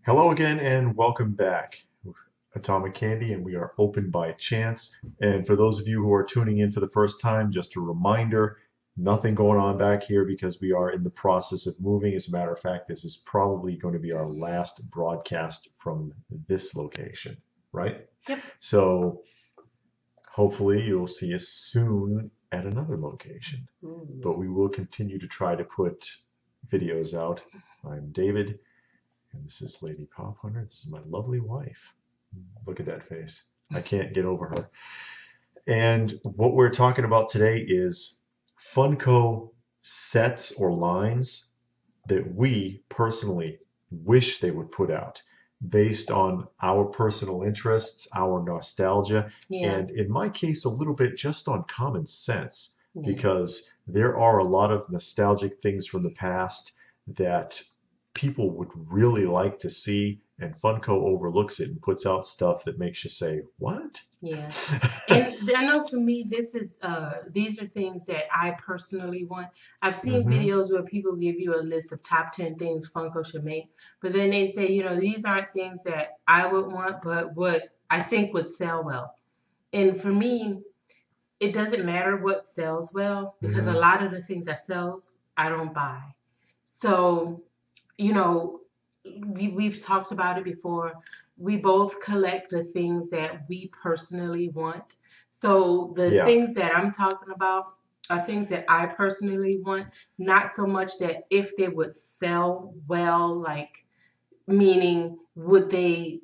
Hello again and welcome back. Atomic Candy, and we are open by chance. And for those of you who are tuning in for the first time, just a reminder, nothing going on back here because we are in the process of moving. As a matter of fact, this is probably going to be our last broadcast from this location, right? Yep. So hopefully you'll see us soon at another location. But we will continue to try to put videos out. I'm David. And this is Lady Pop Hunter. This is my lovely wife. Look at that face. I can't get over her. And what we're talking about today is Funko sets or lines that we personally wish they would put out based on our personal interests, our nostalgia, and in my case, a little bit just on common sense, because there are a lot of nostalgic things from the past that people would really like to see, and Funko overlooks it and puts out stuff that makes you say, what? Yeah. And I know for me, these are things that I personally want. I've seen videos where people give you a list of top 10 things Funko should make, but then they say, you know, these aren't things that I would want, but what I think would sell well. And for me, it doesn't matter what sells well, because a lot of the things that sells, I don't buy. So, you know, we've talked about it before. We both collect the things that we personally want. So the things that I'm talking about are things that I personally want, not so much that if they would sell well, like, meaning would they,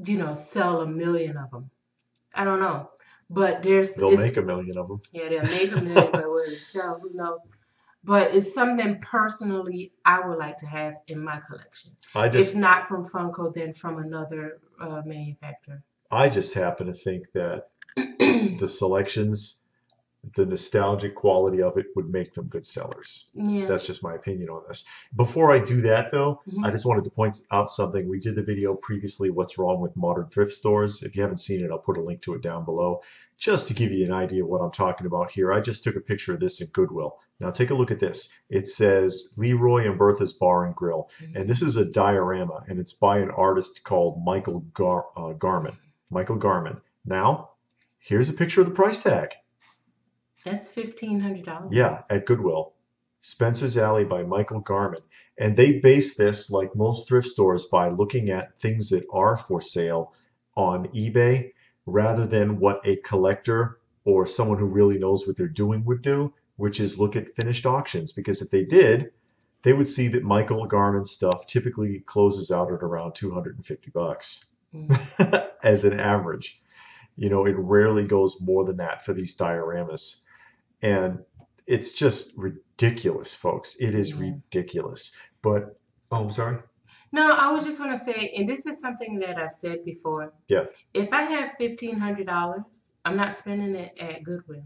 you know, sell 1 million of them? I don't know. But they'll make 1 million of them. Yeah, they'll make 1 million, but will it sell? Who knows? But it's something personally I would like to have in my collection. If not from Funko, then from another manufacturer. I just happen to think that the selections, the nostalgic quality of it would make them good sellers. Yeah. That's just my opinion on this. Before I do that, though, I just wanted to point out something. We did the video previously, What's Wrong with Modern Thrift Stores. If you haven't seen it, I'll put a link to it down below, just to give you an idea of what I'm talking about here. I just took a picture of this at Goodwill. Now take a look at this. It says Leroy and Bertha's Bar and Grill. And this is a diorama, and it's by an artist called Michael Garman. Michael Garman. Now, here's a picture of the price tag. That's $1,500. Yeah, at Goodwill. Spencer's Alley by Michael Garman. And they base this, like most thrift stores, by looking at things that are for sale on eBay rather than what a collector or someone who really knows what they're doing would do, which is look at finished auctions. Because if they did, they would see that Michael Garman stuff typically closes out at around $250 as an average. You know, it rarely goes more than that for these dioramas. And it's just ridiculous, folks. It is ridiculous. But, oh, I'm sorry. No, I was just going to say, and this is something that I've said before. Yeah. If I have $1,500, I'm not spending it at Goodwill.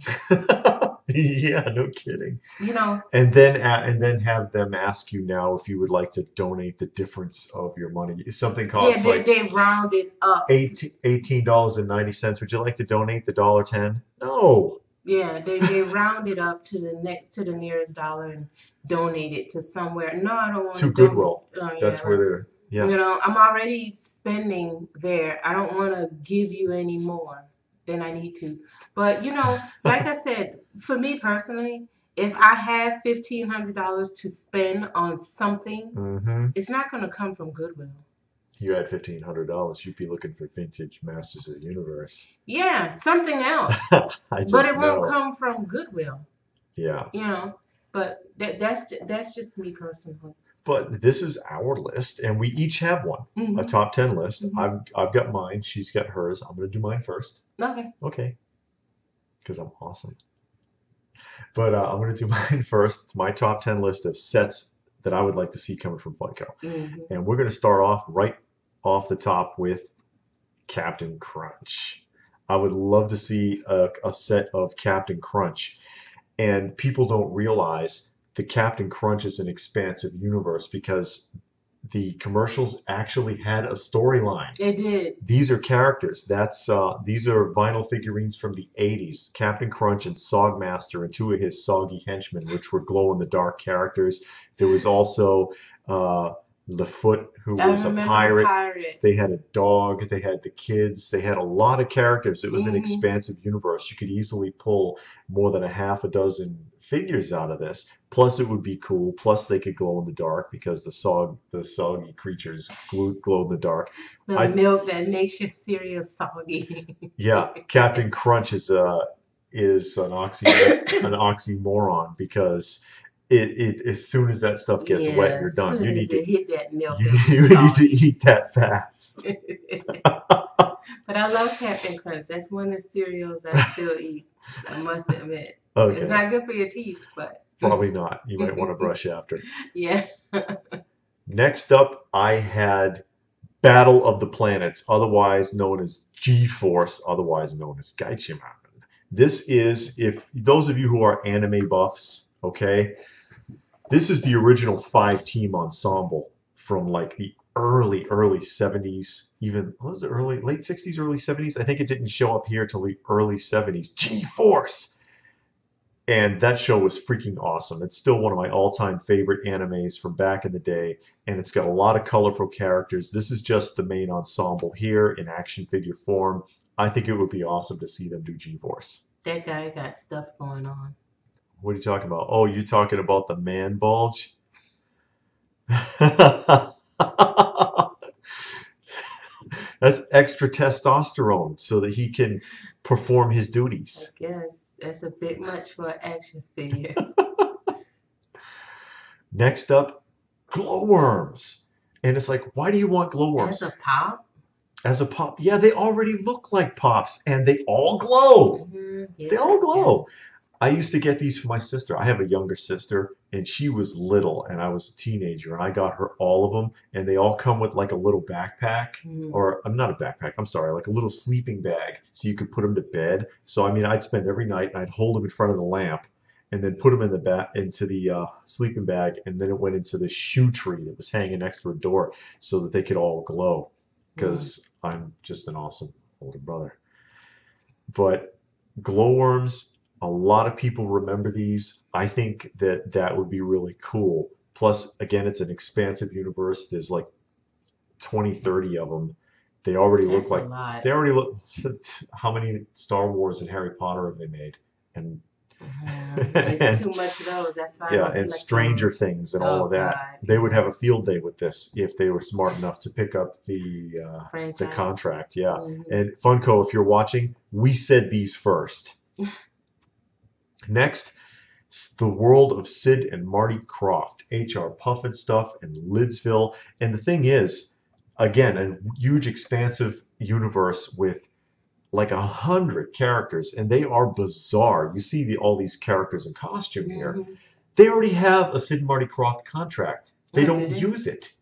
Yeah, no kidding. You know. And then have them ask you now if you would like to donate the difference of your money. Something costs they round it up. $18.90. Would you like to donate the $1.10? No. Yeah, they round it up to the nearest dollar and donate it to somewhere. No, I don't want to Goodwill. That's where they're. Yeah. You know, I'm already spending there. I don't want to give you any more than I need to. But you know, like I said, for me personally, if I have $1,500 to spend on something, it's not going to come from Goodwill. You had $1,500, you'd be looking for vintage Masters of the Universe. Yeah, something else. But it won't come from Goodwill. Yeah. You know, but that's just me personally. But this is our list, and we each have one, a top 10 list. I've got mine. She's got hers. I'm going to do mine first. Okay. Okay. Because I'm awesome. But I'm going to do mine first. It's my top 10 list of sets that I would like to see coming from Funko. And we're going to start off right off the top with Captain Crunch. I would love to see a set of Captain Crunch. And people don't realize that Captain Crunch is an expansive universe because the commercials actually had a storyline. They did. These are characters. These are vinyl figurines from the 80s. Captain Crunch and Sogmaster and two of his soggy henchmen, which were glow-in-the-dark characters. There was also LeFoot, who I was a remember pirate. pirate. They had a dog. They had the kids. They had a lot of characters. It was an expansive universe. You could easily pull more than a half a dozen figures out of this. Plus, it would be cool. Plus, they could glow in the dark because the soggy creatures glow in the dark. The milk that makes your cereal soggy. Yeah, Captain Crunch is an oxymoron because it as soon as that stuff gets wet, you're done. You need to hit that milk. You need to eat that fast. But I love Captain Crunch. That's one of the cereals I still eat. I must admit. Okay. It's not good for your teeth, but probably not. You might want to brush after. Yeah. Next up, I had Battle of the Planets, otherwise known as GForce, otherwise known as Gadget. This is, if those of you who are anime buffs, okay, this is the original 5-team ensemble from like the early 70s, even was it late 60s, early 70s? I think it didn't show up here till the early 70s. GForce. And that show was freaking awesome. It's still one of my all-time favorite animes from back in the day, and it's got a lot of colorful characters. This is just the main ensemble here in action figure form. I think it would be awesome to see them do GForce. That guy got stuff going on. What are you talking about? Oh, you're talking about the man bulge? That's extra testosterone so that he can perform his duties. I guess. That's a bit much for an action figure. Next up, glowworms. And it's like, why do you want glowworms? As a pop? As a pop? Yeah, they already look like pops, and they all glow. Yeah, they all glow. Yes. I used to get these for my sister. I have a younger sister, and she was little, and I was a teenager, and I got her all of them, and they all come with like a little backpack, or I'm not a backpack, I'm sorry, like a little sleeping bag, so you could put them to bed. So I mean, I'd spend every night, and I'd hold them in front of the lamp, and then put them in into the sleeping bag, and then it went into the shoe tree that was hanging next to a door, so that they could all glow, because I'm just an awesome older brother. But glowworms. A lot of people remember these. I think that would be really cool. Plus, again, it's an expansive universe. There's like 20, 30 of them. They already look like they already look. How many Star Wars and Harry Potter have they made? And it's too much of those. That's why. Yeah, and Stranger Things and all of that. God. They would have a field day with this if they were smart enough to pick up the contract. Yeah, and Funko, if you're watching, we said these first. Next, the world of Sid and Marty Krofft, HR Pufnstuf and Lidsville. And the thing is, again, a huge expansive universe with like 100 characters, and they are bizarre. You see all these characters in costume here. They already have a Sid and Marty Krofft contract. They don't use it.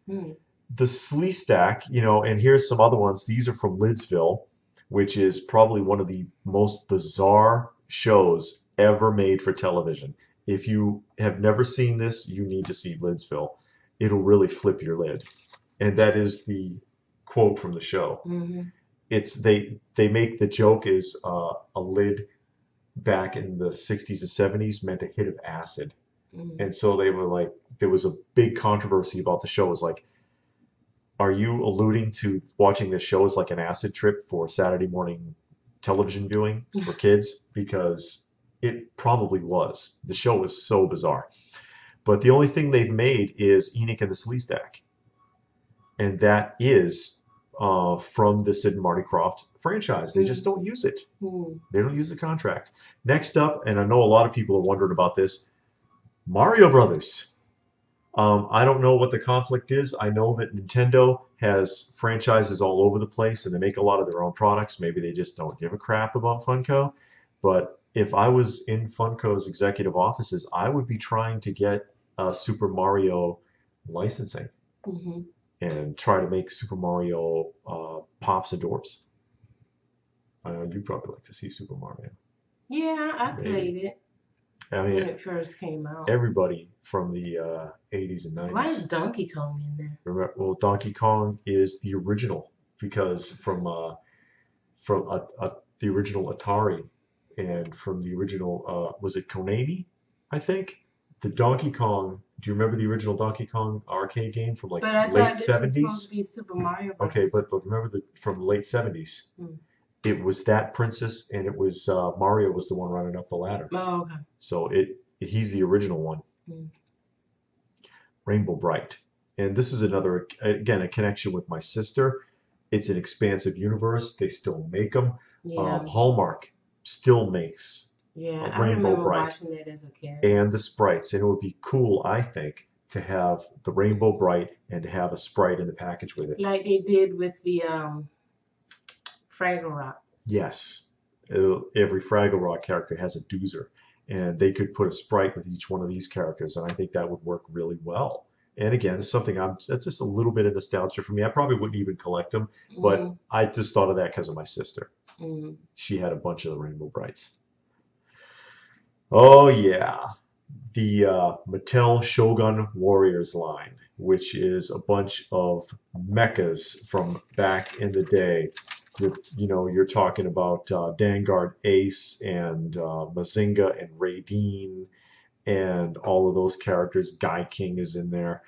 The Slee Stack, and here's some other ones. These are from Lidsville, which is probably one of the most bizarre shows ever made for television. If you have never seen this, you need to see Lidsville. It'll really flip your lid. And that is the quote from the show. It's they make the joke is a lid back in the 60s and 70s meant a hit of acid. And so they were like, there was a big controversy about the show. It was like, are you alluding to watching this show as like an acid trip for Saturday morning television viewing for kids? Because it probably was. The show was so bizarre. But the only thing they've made is Enoch and the Slee Stack. And that is from the Sid and Marty Krofft franchise. They just don't use it. They don't use the contract. Next up, and I know a lot of people are wondering about this, Mario Brothers. I don't know what the conflict is. I know that Nintendo has franchises all over the place, and they make a lot of their own products. Maybe they just don't give a crap about Funko. But if I was in Funko's executive offices, I would be trying to get Super Mario licensing and try to make Super Mario Pops and Dorps. You'd probably like to see Super Mario. Yeah, I played it. I mean, when it first came out. Everybody from the 80s and 90s. Why is Donkey Kong in there? Remember, well, Donkey Kong is the original because from the original Atari and from the original was it Konami? I think the Donkey Kong Do you remember the original Donkey Kong arcade game from like But I late thought this was supposed to 70s? be Super Mario Okay, Brothers. but remember from the late 70s? Hmm. It was that princess, and it was Mario was the one running up the ladder. Oh, okay. So he's the original one. Hmm. Rainbow Brite. And this is another, again, a connection with my sister. It's an expansive universe. They still make them. Yeah. Hallmark still makes Yeah, I Rainbow remember Brite watching that as a kid. and the sprites. And it would be cool, I think, to have the Rainbow Brite and to have a sprite in the package with it. Like they did with the Fraggle Rock. Yes. Every Fraggle Rock character has a doozer. And they could put a sprite with each one of these characters. And I think that would work really well. And again, it's something that's just a little bit of nostalgia for me. I probably wouldn't even collect them, but I just thought of that because of my sister. She had a bunch of the Rainbow Brites. Oh yeah, the Mattel Shogun Warriors line, which is a bunch of mechas from back in the day. You're talking about Dangard Ace and Mazinga and Raideen and all of those characters. Guy King is in there.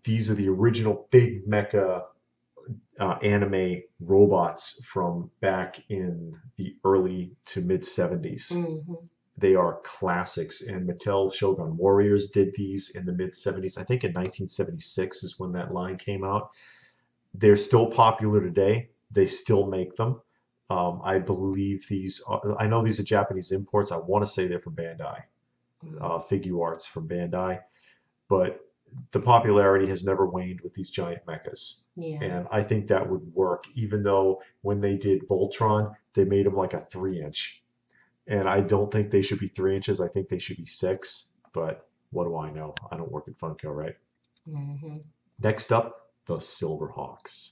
These are the original big mecha anime robots from back in the early to mid 70s. They are classics, and Mattel Shogun Warriors did these in the mid 70s. I think in 1976 is when that line came out. They're still popular today. They still make them. I believe I know these are Japanese imports. I want to say they're from Bandai. Figuarts from Bandai, but the popularity has never waned with these giant mechas. Yeah. And I think that would work, even though when they did Voltron, they made them like a 3-inch. And I don't think they should be 3 inches. I think they should be 6. But what do I know? I don't work at Funko, right? Next up, the Silverhawks.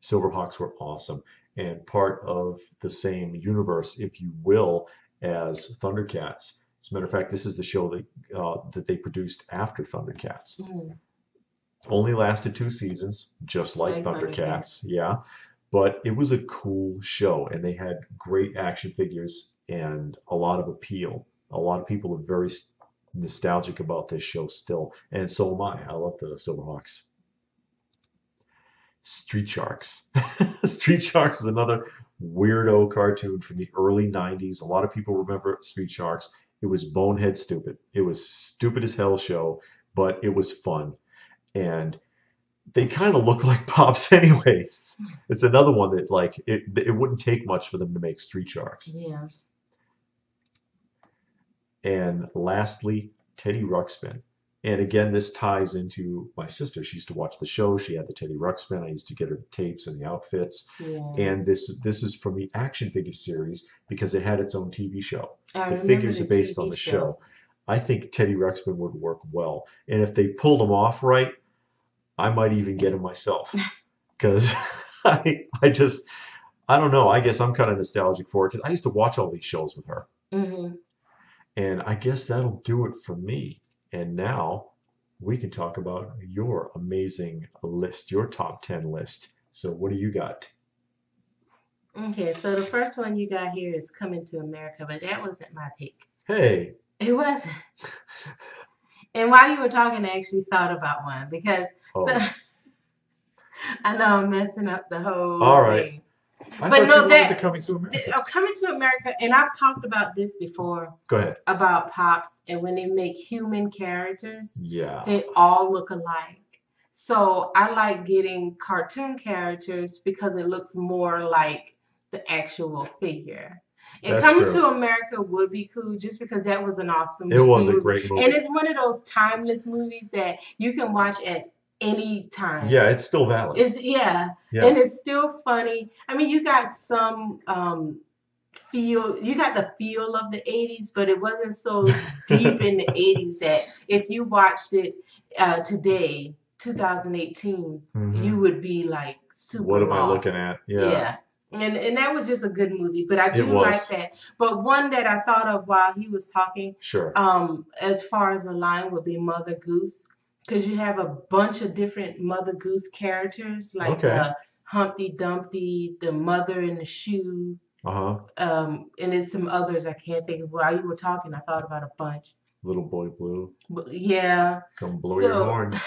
Silverhawks were awesome and part of the same universe, if you will, as Thundercats. As a matter of fact, this is the show that they produced after Thundercats. Only lasted 2 seasons, just like Thundercats. Yeah. But it was a cool show, and they had great action figures and a lot of appeal. A lot of people are very nostalgic about this show still, and so am I. I love the Silverhawks. Street Sharks. Street Sharks is another weirdo cartoon from the early 90s. A lot of people remember Street Sharks. It was bonehead stupid. It was stupid as hell show, but it was fun. And they kind of look like Pops anyways. It's another one that like it wouldn't take much for them to make Street Sharks. Yeah. And lastly, Teddy Ruxpin. And again, this ties into my sister. She used to watch the show. She had the Teddy Ruxpin. I used to get her the tapes and the outfits. Yeah. And this is from the action figure series because it had its own TV show. The figures are based on the show. I think Teddy Ruxpin would work well. And if they pulled him off right, I might even get him myself. Because I don't know. I guess I'm kind of nostalgic for it because I used to watch all these shows with her. And I guess that'll do it for me. And now we can talk about your amazing list, your top 10 list. So what do you got? Okay, so the first one you got here is Coming to America, but that wasn't my pick. Hey. It wasn't. And while you were talking, I actually thought about one because so, I know I'm messing up the whole thing. But no, that Coming to America. Coming to America, and I've talked about this before. Go ahead. About Pops, and when they make human characters, they all look alike. So I like getting cartoon characters because it looks more like the actual figure. And Coming to America would be cool just because that was an awesome movie. It was a great movie. And it's one of those timeless movies that you can watch at any time. Yeah, it's still valid. And it's still funny. I mean, you got some you got the feel of the 80s, but it wasn't so deep in the 80s that if you watched it today, 2018, you would be like super What am lost. I looking at? Yeah. And that was just a good movie, but I do like that. But one that I thought of while he was talking, as far as the line would be Mother Goose. Because you have a bunch of different Mother Goose characters, like Humpty Dumpty, the mother in the shoe, and there's some others I can't think of. While you were talking, I thought about a bunch. Little Boy Blue. Yeah. Come blow your horn.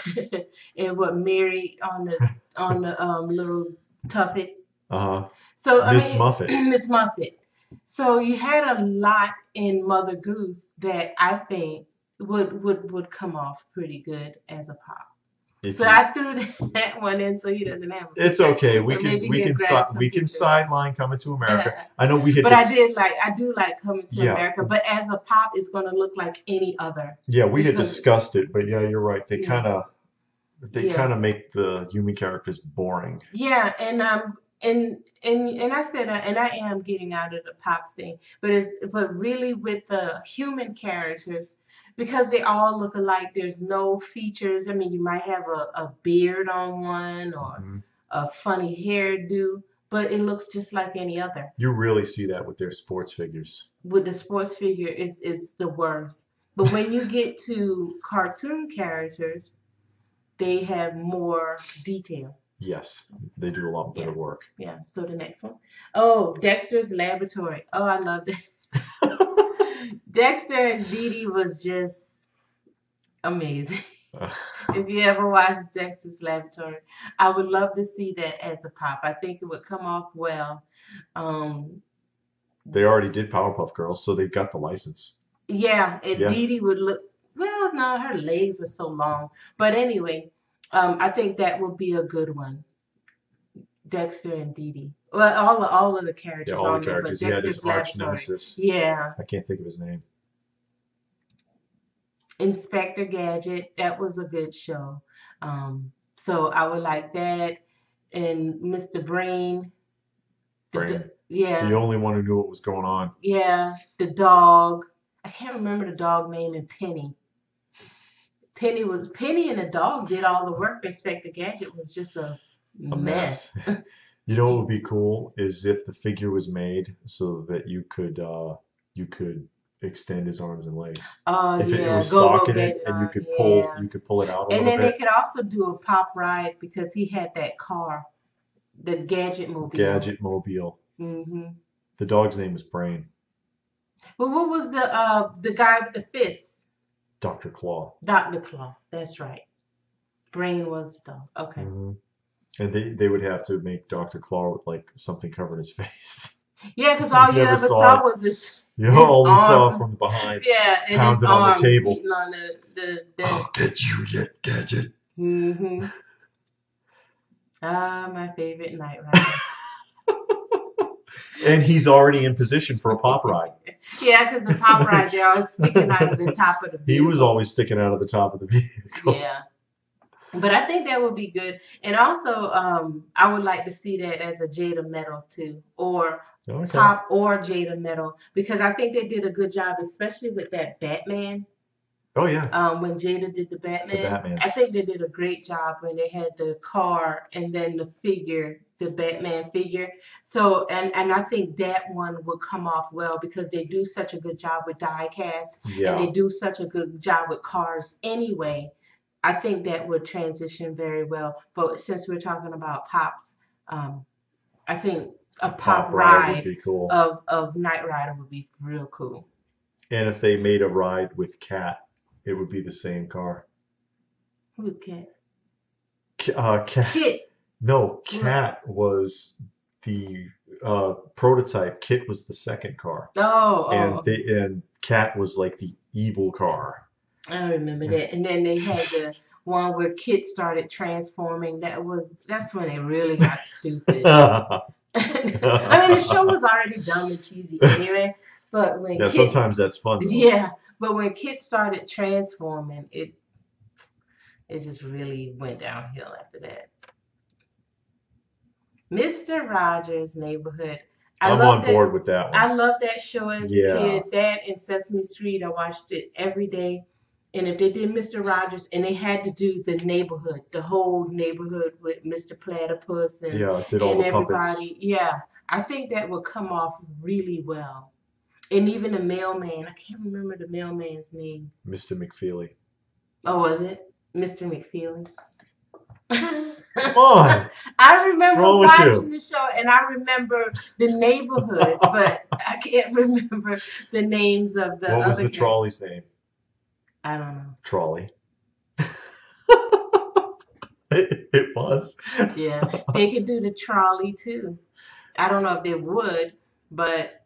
And what Mary on the little tuffet. Uh-huh. So I Miss mean, Muffet. Miss Muffet. So you had a lot in Mother Goose that I think would come off pretty good as a pop. So I threw that one in so he doesn't have it. It's okay. We can sideline Coming to America. I know we had. But I do like Coming to America. But as a pop, it's going to look like any other. Yeah, we had discussed it, but yeah, you're right. They kind of make the human characters boring. Yeah, and I said, and I am getting out of the pop thing, but really with the human characters, because they all look alike, there's no features. I mean, you might have a beard on one or a funny hairdo, but it looks just like any other. You really see that with their sports figures. With the sports figure, it's the worst. But when you get to cartoon characters, they have more detail. Yes, they do a lot better work. Yeah, so the next one. Oh, Dexter's Laboratory. Oh, I love that. Dexter and Dee Dee was just amazing. If you ever watched Dexter's Laboratory, I would love to see that as a pop. I think it would come off well. They already did Powerpuff Girls, so they've got the license. Yeah, and Dee Dee would look, well, no, her legs are so long. But anyway, I think that would be a good one. Dexter and Dee Dee. Well, all of the characters. Yeah, all the characters. He had his arch nemesis. Yeah. I can't think of his name. Inspector Gadget. That was a good show. So I would like that. And Mr. Brain. The only one who knew what was going on. Yeah. The dog. I can't remember the dog name. And Penny. Penny and the dog did all the work. Inspector Gadget was just a mess. You know what would be cool is if the figure was made so that you could extend his arms and legs. If it was socketed and you could pull it out a little bit. And then they could also do a pop ride because he had that car, the Gadget Mobile. Gadget Mobile. Mm-hmm. The dog's name was Brain. Well, what was the guy with the fist? Dr. Claw. Dr. Claw. That's right. Brain was the dog. Okay. Mm-hmm. And they would have to make Dr. Claw with like something covering his face. Yeah, because all you ever saw was this. You only saw from behind. Yeah, and pounded his arm on the table. On the I'll get you yet, Gadget. Mm-hmm. My favorite Knight Rider. And he's already in position for a pop ride. Yeah, because the pop ride, they're always sticking out of the top of the vehicle. He was always sticking out of the top of the vehicle. Yeah. But I think that would be good. And also, I would like to see that as a Jada Metal too. Or Pop or Jada Metal. Because I think they did a good job, especially with that Batman. Oh, yeah. When Jada did the Batman. I think they did a great job when they had the car and then the figure, the Batman figure. So, and I think that one would come off well because they do such a good job with die cast. Yeah. And they do such a good job with cars anyway. I think that would transition very well. But since we're talking about pops, I think a pop ride would be cool. of Knight Rider would be real cool. And if they made a ride with Cat, it would be the same car. Who's Cat? Cat. Kit. No, Cat was the prototype. Kit was the second car. And Cat was like the evil car. I remember that. And then they had the one where Kit started transforming. That's when they really got stupid. I mean, the show was already dumb and cheesy anyway. But when Kit, sometimes that's fun. Though. Yeah, but when Kit started transforming, it just really went downhill after that. Mr. Rogers' Neighborhood. I'm on board with that one. I love that show as a kid. That and Sesame Street, I watched it every day. And if they did Mr. Rogers, and they had to do the neighborhood, the whole neighborhood with Mr. Platypus and, did all the everybody. Puppets. Yeah, I think that would come off really well. And even the mailman, I can't remember the mailman's name. Mr. McFeely. Oh, was it? Mr. McFeely? Come on. I remember watching the show, and I remember the neighborhood, but I can't remember the names of the other What was the trolley's name? I don't know. Trolley. It was. Yeah, they could do the trolley too. I don't know if they would, but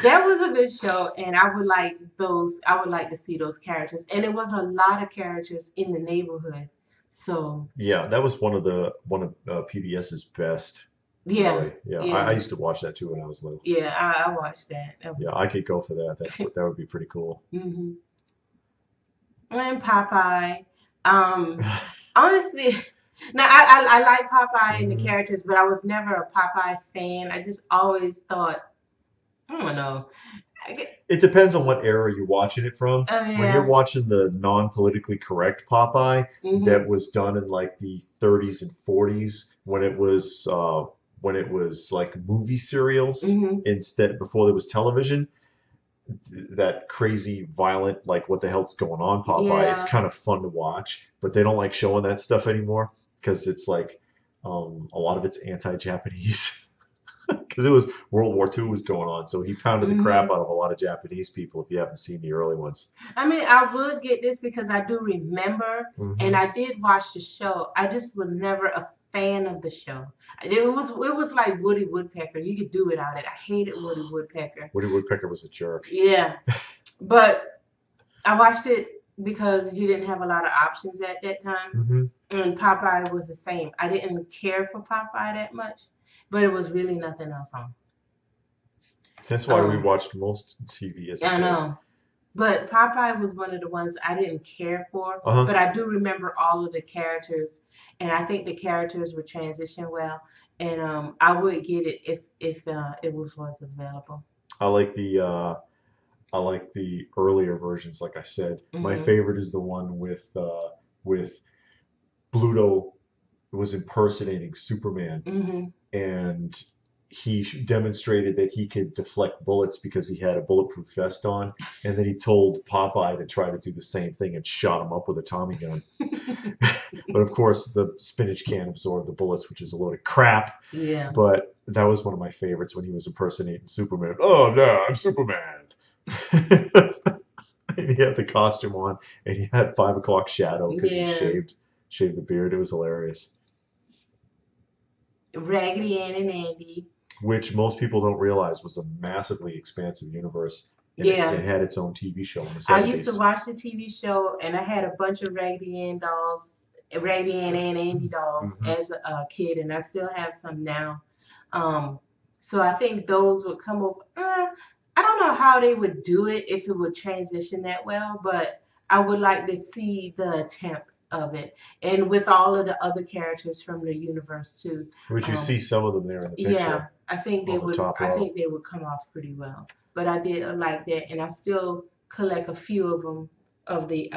that was a good show, and I would like those. I would like to see those characters, and it was a lot of characters in the neighborhood. So Yeah, that was one of PBS's best. yeah, Really. Yeah, I yeah, used to watch that too when I was little. yeah. I watched that. That Yeah, was. I could go for that. That would be pretty cool. Hmm. And Popeye. Um, honestly, now I like Popeye and the Hmm. characters, but I was never a Popeye fan. I just always thought, I don't know. It depends on what era you're watching it from. Oh When you're yeah. watching the non-politically correct Popeye Mhm. that was done in like the 30s and 40s when it was like movie serials Mhm. instead before there was television, that crazy violent like what the hell's going on Popeye, it's Yeah. kind of fun to watch, but they don't like showing that stuff anymore because it's like a lot of it's anti-Japanese. Because it was World War II was going on, so he pounded the crap Mhm. out of a lot of Japanese people. If you haven't seen the early ones, I mean, I would get this because I do remember, and hmm I did watch the show. I just was never a fan of the show. It was like Woody Woodpecker. You could do without it. I hated Woody Woodpecker. Woody Woodpecker was a jerk. Yeah, but I watched it because you didn't have a lot of options at that time, Hmm. and Popeye was the same. I didn't care for Popeye that much, but it was really nothing else on. That's why we Um, watched most TV as a I kid. know. But Popeye was one of the ones I didn't care for, Uh-huh. but I do remember all of the characters, and I think the characters were transitioned well, and I would get it if it was available. I like the I like the earlier versions. Like I said, my Mhm. favorite is the one with Bluto was impersonating Superman, Mhm. and he demonstrated that he could deflect bullets because he had a bulletproof vest on, and then he told Popeye to try to do the same thing and shot him up with a Tommy gun. But of course, the spinach can't absorb the bullets, which is a load of crap. Yeah. But that was one of my favorites when he was impersonating Superman. Oh no, I'm Superman. And he had the costume on, and he had 5 o'clock shadow because he Yeah. shaved the beard. It was hilarious. Raggedy Ann and Andy. Which most people don't realize was a massively expansive universe, and Yeah. it had its own TV show in the I used to 70s. watch the TV show, and I had a bunch of Raggedy Ann dolls, Raggedy Ann and Andy dolls Hmm. as a kid, and I still have some now. Um, so I think those would come up. I don't know how they would do it if it would transition that well, but I would like to see the attempt of it, and with all of the other characters from the universe too. Which you Um, see some of them there in the yeah, picture I think they on the would. top I row. think they would come off pretty well. But I did like that, and I still collect a few of them of the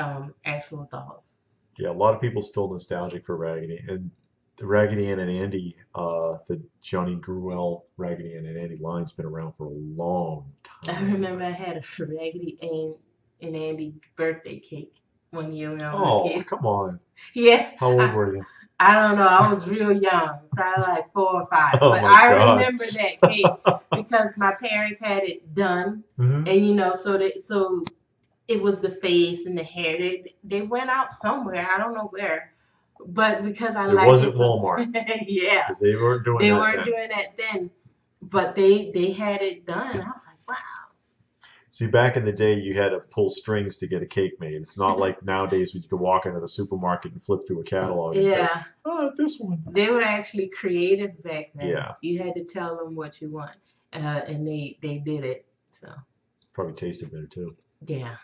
actual dolls. Yeah, a lot of people still nostalgic for Raggedy and the Raggedy Ann and Andy. The Johnny Gruelle Raggedy Ann and Andy line's been around for a long I time. remember I had a Raggedy Ann and Andy birthday cake one year when I was a Oh, kid. come on! Yeah, How old I, were you? I don't know. I was real young, probably like 4 or 5. Oh But my I God! remember that cake because my parents had it done, Hmm. and so it was the face and the hair. They went out somewhere. I don't know where, but because I It liked it wasn't so, Walmart yeah, because they weren't doing they that weren't then. doing that then, but they had it done. I was like, See, back in the day, you had to pull strings to get a cake made. It's not like nowadays when you can walk into the supermarket and flip through a wow. catalog and say, Yeah, "Oh, this one." they were actually creative back then. Yeah, You had to tell them what you want, and they did it. So probably tasted better too. yeah.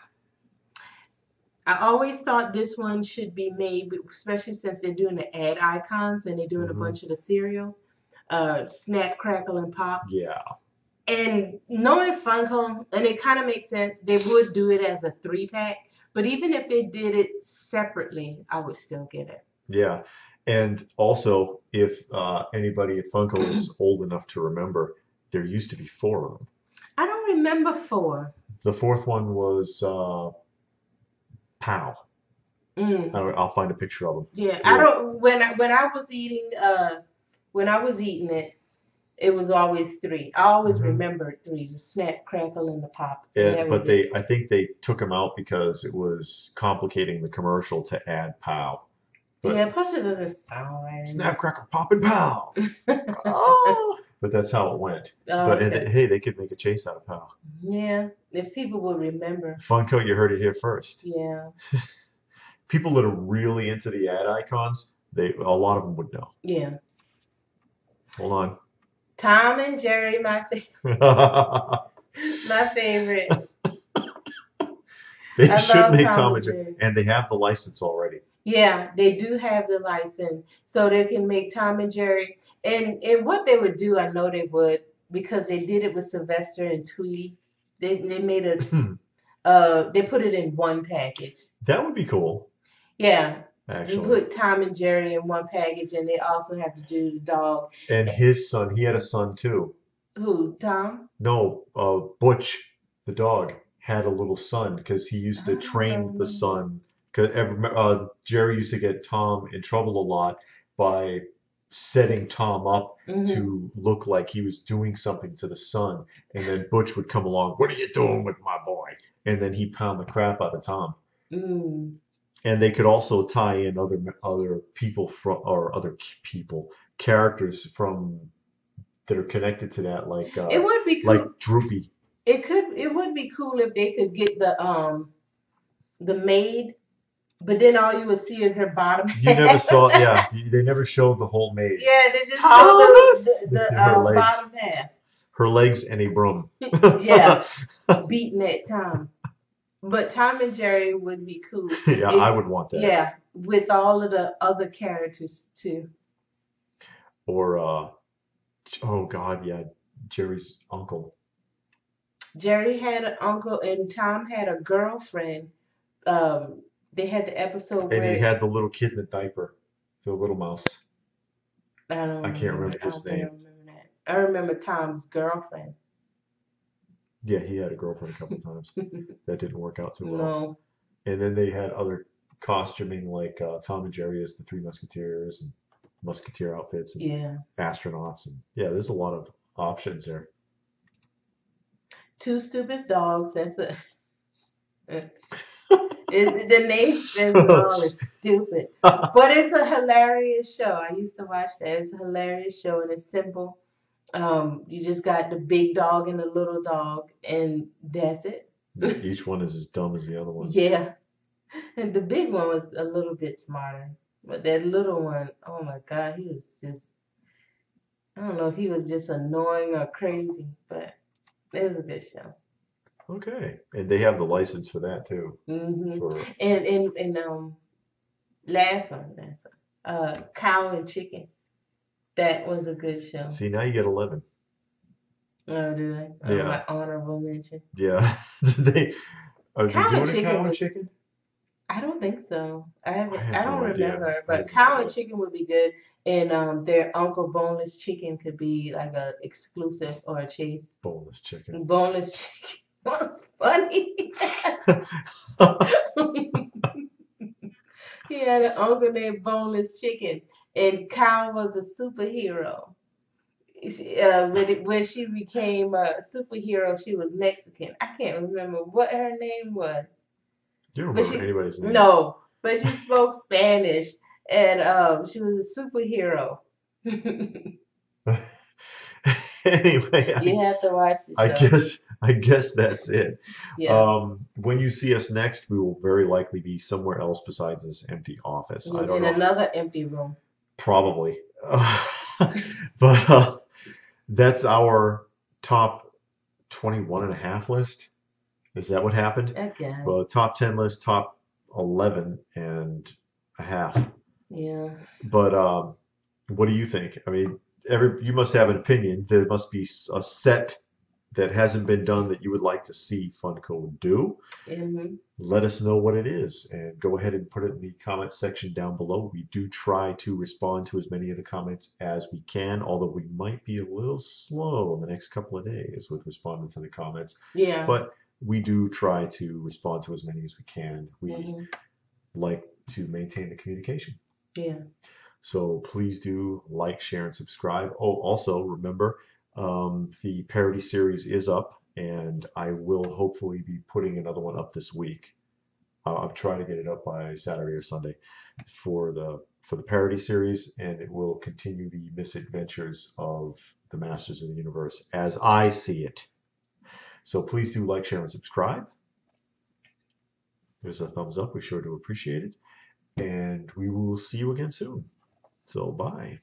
I always thought this one should be made, especially since they're doing the ad icons and they're doing a Hmm. bunch of the cereals, Snap, Crackle, and Pop. Yeah, And knowing Funko, and it kind of makes sense, they would do it as a 3-pack. But even if they did it separately, I would still get it. yeah. And also, if anybody at Funko is old enough to remember, there used to be 4 of them. I don't remember 4. The fourth one was Pow. Mm, I'll find a picture of them. yeah, I Yeah. don't. When I was eating it, It was always 3. I always remembered 3: the snap, crackle, and the pop. And that But was it. I think they took them out because it was complicating the commercial to add pow. But Yeah, plus it doesn't sound right. Snap, crackle, pop, and pow. Oh! But that's how it went. But hey, they could make a chase out of pow. Yeah, if people would remember. Funko, you heard it here first. Yeah. People that are really into the ad icons, a lot of them would know. Yeah. Hold on. Tom and Jerry, my favorite. My favorite. They should make Tom and Jerry, and they have the license already. Yeah, they do have the license, so they can make Tom and Jerry. And what they would do, I know they would, because they did it with Sylvester and Tweety. They made they put it in one package. That would be cool. Yeah. Actually. You put Tom and Jerry in one package, and they also have to do the dog. And his son, he had a son too. Who, Tom? No, Butch, the dog, had a little son because he used to train the son. Because Jerry used to get Tom in trouble a lot by setting Tom up to look like he was doing something to the son. And then Butch would come along, "What are you doing with my boy?" And then he'd pound the crap out of Tom. And they could also tie in other people characters from that are connected to that, like it would be cool. Like Droopy. It would be cool if they could get the maid, but then all you would see is her bottom half. You never saw, yeah. They never showed the whole maid. Yeah, they just showed the bottom half. Her legs and a broom. Yeah, beating at Tom. But Tom and Jerry would be cool. Yeah, I would want that. Yeah, with all of the other characters too. Or, oh God, yeah, Jerry's uncle. Jerry had an uncle, and Tom had a girlfriend. They had the episode where he had the little kid in the diaper, the little mouse. I can't remember his name. I remember Tom's girlfriend. Yeah, he had a girlfriend a couple times. That didn't work out too well. No. And then they had other costuming, like Tom and Jerry as the Three Musketeers and Musketeer outfits and astronauts. And yeah, there's a lot of options there. Two Stupid Dogs. That's a. The name says it all. It's stupid, but it's a hilarious show. I used to watch that. It's a hilarious show, and it's simple. You just got the big dog and the little dog, and that's it. Each one is as dumb as the other one. Yeah, and the big one was a little bit smarter, but that little one, oh my God, he was just. I don't know if he was just annoying or crazy, but it was a good show. Okay, and they have the license for that too. And last one, Cow and Chicken. That was a good show. See, now you get 11. Oh, do I? Yeah. My honorable mention. Yeah. Did they? Are they doing a Cow and Chicken? I don't think so. I don't remember. But Cow and Chicken would be good, and their Uncle Boneless Chicken could be like a exclusive or a chase. Boneless Chicken. Boneless Chicken was funny. He had an uncle named Boneless Chicken, and Cow was a superhero. When she became a superhero, she was Mexican. I can't remember what her name was. You don't remember anybody's name? No, but she spoke Spanish, and she was a superhero. Anyway, you have to watch the show. I guess that's it. Yeah. When you see us next, we will very likely be somewhere else besides this empty office. I don't know. In another empty room. Probably. But that's our top 21 and a half list. Is that what happened? I guess. Well, top 10 list, top 11 and a half. Yeah. But what do you think? I mean, you must have an opinion. There must be a set that hasn't been done that you would like to see Funko do. Let us know what it is, and go ahead and put it in the comment section down below. We do try to respond to as many of the comments as we can, although we might be a little slow in the next couple of days with responding to the comments. Yeah. But we do try to respond to as many as we can. We like to maintain the communication. Yeah. So please do like, share, and subscribe. Oh, also remember, the parody series is up, and I will hopefully be putting another one up this week. I'm trying to get it up by Saturday or Sunday for the parody series, and it will continue the misadventures of the Masters of the Universe as I see it. So please do like, share, and subscribe. There's a thumbs up. We sure do appreciate it. And we will see you again soon. So bye.